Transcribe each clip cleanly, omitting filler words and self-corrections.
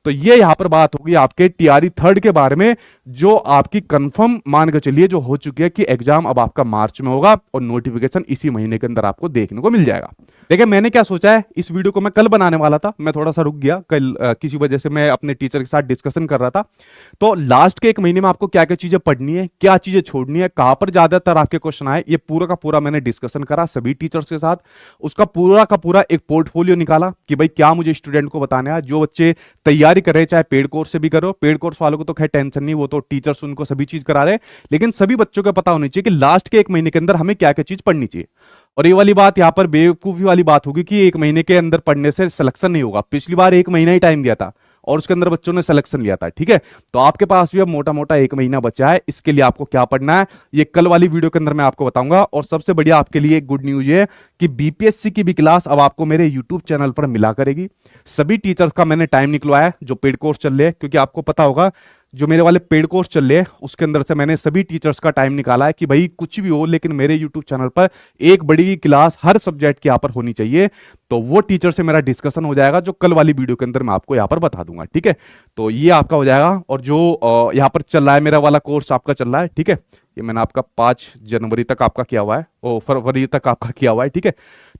तो ये यहां पर बात होगी आपके टीआरई थर्ड के बारे में, जो आपकी कंफर्म मान के चलिए जो हो चुकी है कि एग्जाम अब आपका मार्च में होगा और नोटिफिकेशन इसी महीने के अंदर आपको देखने को मिल जाएगा। देखिए मैंने क्या सोचा है, इस वीडियो को मैं कल बनाने वाला था, मैं थोड़ा सा रुक गया कल, किसी वजह से मैं अपने टीचर के साथ डिस्कशन कर रहा था। तो लास्ट के एक महीने में आपको क्या क्या चीजें पढ़नी है, क्या चीजें छोड़नी है, कहां पर ज्यादातर आपके क्वेश्चन आए, ये पूरा का पूरा मैंने डिस्कशन करा सभी टीचर्स के साथ। उसका पूरा का पूरा एक पोर्टफोलियो निकाला कि भाई क्या मुझे स्टूडेंट को बताना है। जो बच्चे तैयारी कर रहे हैं, चाहे पेड कोर्स से भी करो, पेड कोर्स वालों को तो खैर टेंशन नहीं, वो तो टीचर्स उनको सभी चीज करा रहे हैं, लेकिन सभी बच्चों को पता होनी चाहिए कि लास्ट के एक महीने के अंदर हमें क्या क्या चीज पढ़नी चाहिए। और ये वाली बात यहां पर बेवकूफी वाली बात होगी कि एक महीने के अंदर पढ़ने से सिलेक्शन नहीं होगा। पिछली बार एक महीना ही टाइम दिया था और उसके अंदर बच्चों ने सिलेक्शन लिया था, ठीक है। तो आपके पास भी अब मोटा मोटा एक महीना बचा है, इसके लिए आपको क्या पढ़ना है ये कल वाली वीडियो के अंदर मैं आपको बताऊंगा। और सबसे बढ़िया आपके लिए एक गुड न्यूज है कि बीपीएससी की भी क्लास अब आपको मेरे यूट्यूब चैनल पर मिला करेगी। सभी टीचर्स का मैंने टाइम निकलवाया है जो पेड कोर्स चल रहे हैं, क्योंकि आपको पता होगा जो मेरे वाले पेड कोर्स चल रहे हैं उसके अंदर से मैंने सभी टीचर्स का टाइम निकाला है कि भाई कुछ भी हो लेकिन मेरे यूट्यूब चैनल पर एक बड़ी क्लास हर सब्जेक्ट की यहाँ पर होनी चाहिए। तो वो टीचर से मेरा डिस्कशन हो जाएगा जो कल वाली वीडियो के अंदर मैं आपको यहाँ पर बता दूंगा, ठीक है। तो ये आपका हो जाएगा। और जो यहाँ पर चल रहा है मेरा वाला कोर्स आपका चल रहा है, ठीक है, ये मैंने आपका 5 जनवरी तक आपका किया हुआ है, ओ फरवरी तक आपका किया हुआ है, ठीक है।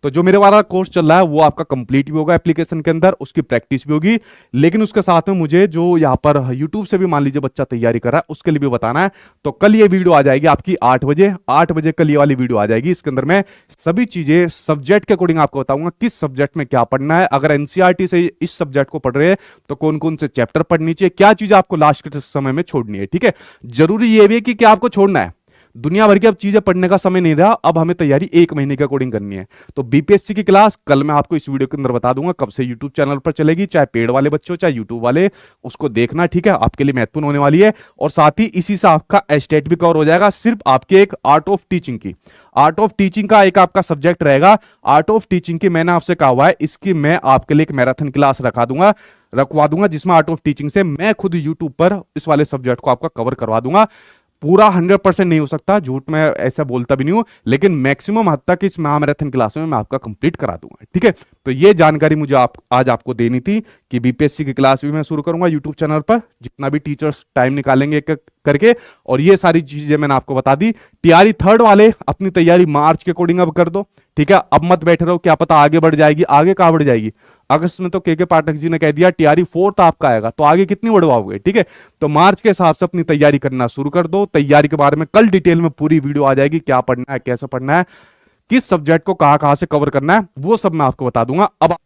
तो जो मेरे वाला कोर्स चल रहा है वो आपका कंप्लीट भी होगा एप्लीकेशन के अंदर, उसकी प्रैक्टिस भी होगी, लेकिन उसके साथ में मुझे जो यहाँ पर यूट्यूब से भी मान लीजिए बच्चा तैयारी कर रहा है उसके लिए भी बताना है। तो कल ये वीडियो आ जाएगी आपकी 8 बजे कल ये वाली वीडियो आ जाएगी। इसके अंदर मैं सभी चीजें सब्जेक्ट के अकॉर्डिंग आपको बताऊंगा किस सब्जेक्ट में क्या पढ़ना है। अगर एनसीईआरटी से इस सब्जेक्ट को पढ़ रहे हैं तो कौन कौन से चैप्टर पढ़नी चाहिए, क्या चीज आपको लास्ट के समय में छोड़नी है, ठीक है। जरूरी ये भी है कि क्या आपको छोड़ना है, दुनिया भर की अब चीजें पढ़ने का समय नहीं रहा, अब हमें तैयारी एक महीने के अकॉर्डिंग करनी है। तो बीपीएससी की क्लास कल मैं आपको इस वीडियो के अंदर बता दूंगा कब से यूट्यूब चैनल पर चलेगी, चाहे पेड वाले बच्चों चाहे यूट्यूब वाले, उसको देखना, ठीक है, आपके लिए महत्वपूर्ण होने वाली है। और साथ ही इसी से आपका एस्टेट भी कवर हो जाएगा, सिर्फ आपके एक आर्ट ऑफ टीचिंग की, आर्ट ऑफ टीचिंग का एक आपका सब्जेक्ट रहेगा। आर्ट ऑफ टीचिंग की मैंने आपसे कहा हुआ है इसकी मैं आपके लिए एक मैराथन क्लास रखवा दूंगा जिसमें आर्ट ऑफ टीचिंग से मैं खुद यूट्यूब पर इस वाले सब्जेक्ट को आपका कवर करवा दूंगा। पूरा 100% नहीं हो सकता, झूठ में ऐसा बोलता भी नहीं हूं, लेकिन मैक्सिमम हद तक इस महामैराथन क्लास में मैं आपका कंप्लीट करा दूंगा, ठीक है। तो ये जानकारी मुझे आज आपको देनी थी कि बीपीएससी की क्लास भी मैं शुरू करूंगा यूट्यूब चैनल पर, जितना भी टीचर्स टाइम निकालेंगे एक करके। और ये सारी चीजें मैंने आपको बता दी। टीआरई थर्ड वाले अपनी तैयारी मार्च के अकॉर्डिंग अब कर दो, ठीक है। अब मत बैठे रहो, क्या पता आगे बढ़ जाएगी, आगे कहां बढ़ जाएगी। अगस्त में तो के पाठक जी ने कह दिया टीआरई फोर्थ आपका आएगा, तो आगे कितनी बढ़वाओगे, ठीक है। तो मार्च के हिसाब से अपनी तैयारी करना शुरू कर दो। तैयारी के बारे में कल डिटेल में पूरी वीडियो आ जाएगी, क्या पढ़ना है, कैसे पढ़ना है, किस सब्जेक्ट को कहां कहां से कवर करना है, वो सब मैं आपको बता दूंगा। अब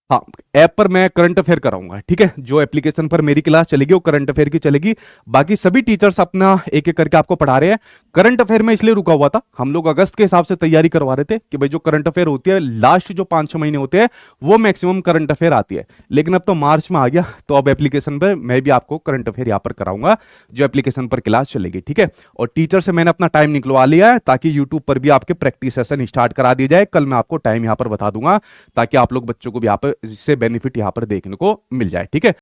हाँ, ऐप पर मैं करंट अफेयर कराऊंगा, ठीक है। जो एप्लीकेशन पर मेरी क्लास चलेगी वो करंट अफेयर की चलेगी। बाकी सभी टीचर्स अपना एक एक करके आपको पढ़ा रहे हैं। करंट अफेयर में इसलिए रुका हुआ था, हम लोग अगस्त के हिसाब से तैयारी करवा रहे थे कि भाई जो करंट अफेयर होती है लास्ट जो 5-6 महीने होते हैं वो मैक्सिमम करंट अफेयर आती है, लेकिन अब तो मार्च में आ गया, तो अब एप्लीकेशन पर मैं भी आपको करंट अफेयर यहाँ पर कराऊंगा जो एप्लीकेशन पर क्लास चलेगी, ठीक है। और टीचर से मैंने अपना टाइम निकलवा लिया है ताकि यूट्यूब पर भी आपके प्रैक्टिस सेशन स्टार्ट करा दिया जाए। कल मैं आपको टाइम यहाँ पर बता दूंगा ताकि आप लोग बच्चों को भी यहाँ पर इससे बेनिफिट यहाँ पर देखने को मिल जाए, ठीक है।